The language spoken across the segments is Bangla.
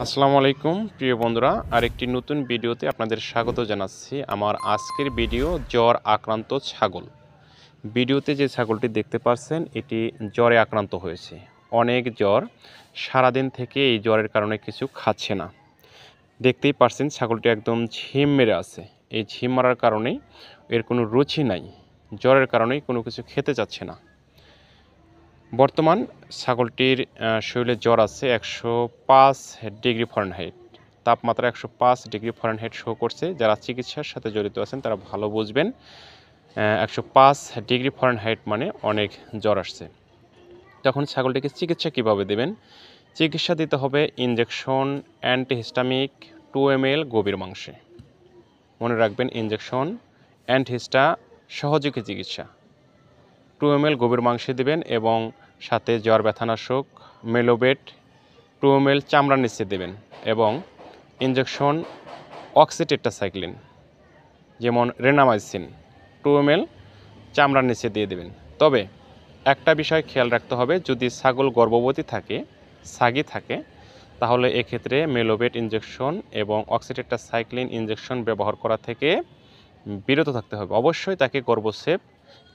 আসসালামু আলাইকুম প্রিয় বন্ধুরা, আরেকটি নতুন ভিডিওতে আপনাদের স্বাগত জানাচ্ছি। আমার আজকের ভিডিও জ্বর আক্রান্ত ছাগল। ভিডিওতে যে ছাগলটি দেখতে পাচ্ছেন এটি জ্বরে আক্রান্ত হয়েছে। অনেক জ্বর, সারাদিন থেকে এই জ্বরের কারণে কিছু খাচ্ছে না। দেখতেই পাচ্ছেন ছাগলটি একদম ঝিম মেরে আছে। এই ঝিম মারার কারণেই এর কোনো রুচি নাই, জ্বরের কারণেই কোনো কিছু খেতে চাচ্ছে না। বর্তমান ছাগলটির শরীরে জ্বর আছে 105 ডিগ্রি ফারেনহাইট, তাপমাত্রা 105 ডিগ্রি ফারেনহাইট শো করছে। যারা চিকিৎসার সাথে জড়িত আছেন তারা ভালো বুঝবেন। 105 ডিগ্রি ফারেনহাইট মানে অনেক জ্বর আসছে। তখন ছাগলটিকে চিকিৎসা কীভাবে দেবেন? চিকিৎসা দিতে হবে ইনজেকশন, অ্যান্টিহিস্টামিক 2 ml গভীর মাংসে। মনে রাখবেন, ইনজেকশন, অ্যান্টিহিস্টা সহযোগী চিকিৎসা 2 ml গভীর মাংসে দেবেন এবং সাথে জ্বর ব্যথানাশক মেলোবেট 2 ml চামড়ার নিচে দেবেন এবং ইনজেকশন অক্সিটেট্রাসাইক্লিন যেমন রেনামাইসিন 2 ml চামড়ার নিচে দিয়ে দেবেন। তবে একটা বিষয় খেয়াল রাখতে হবে, যদি ছাগল গর্ভবতী থাকে, ছাগি থাকে, তাহলে এক্ষেত্রে মেলোবেট ইনজেকশন এবং অক্সিটেট্রাসাইক্লিন ইনজেকশন ব্যবহার করা থেকে বিরত থাকতে হবে। অবশ্যই তাকে গর্ভসেপ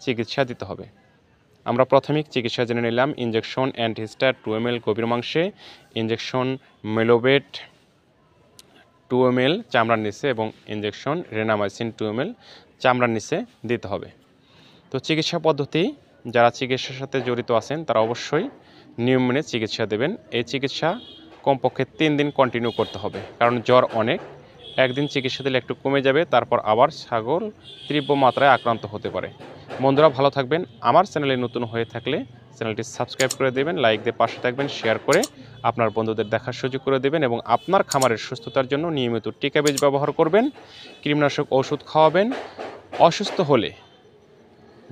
চিকিৎসা দিতে হবে। আমরা প্রাথমিক চিকিৎসা জেনে নিলাম ইনজেকশন অ্যান্টিহিস্টা 2 ml গভীর মাংসে, ইনজেকশন মেলোবেট 2 ml চামড়ার নিচে এবং ইনজেকশন রেনামাইসিন 2 ml চামড়ার নিচে দিতে হবে। তো চিকিৎসা পদ্ধতি, যারা চিকিৎসার সাথে জড়িত আছেন তারা অবশ্যই নিয়ম মেনে চিকিৎসা দেবেন। এই চিকিৎসা কমপক্ষে 3 দিন কন্টিনিউ করতে হবে, কারণ জ্বর অনেক। একদিন চিকিৎসা দিলে একটু কমে যাবে, তারপর আবার ছাগল তীব্র মাত্রায় আক্রান্ত হতে পারে। বন্ধুরা ভালো থাকবেন। আমার চ্যানেলে নতুন হয়ে থাকলে চ্যানেলটি সাবস্ক্রাইব করে দেবেন, লাইক দিয়ে পাশে থাকবেন, শেয়ার করে আপনার বন্ধুদের দেখার সুযোগ করে দেবেন এবং আপনার খামারের সুস্থতার জন্য নিয়মিত টিকা বীজ ব্যবহার করবেন, কীটনাশক ওষুধ খাওয়াবেন। অসুস্থ হলে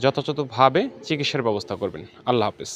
যথাযথভাবে চিকিৎসার ব্যবস্থা করবেন। আল্লাহ হাফেজ।